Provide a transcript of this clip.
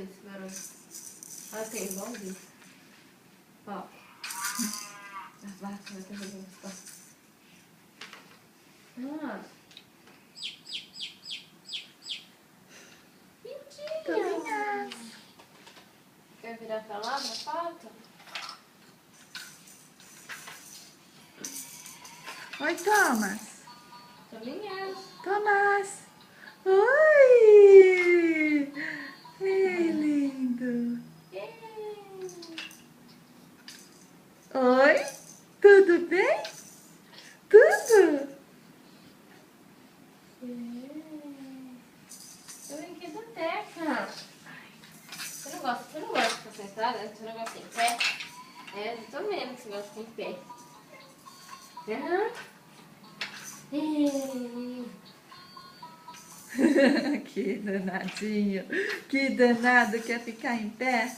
esse barulho. Olha, tem igualzinho. Ó. A vaca vai ter que gostar. Ah. Lindinha. Quer virar pra lá, na foto? Oi, Thomas. Tominha. Thomas. Oi. Ei, lindo. Oi. Tudo bem? Tudo? Eu brinquei da Teca. Você não gosta de ficar sentada? Você não gosta em pé? É, eu tô vendo que você gosta de ficar em pé. Que danadinho. Que danado. Quer ficar em pé?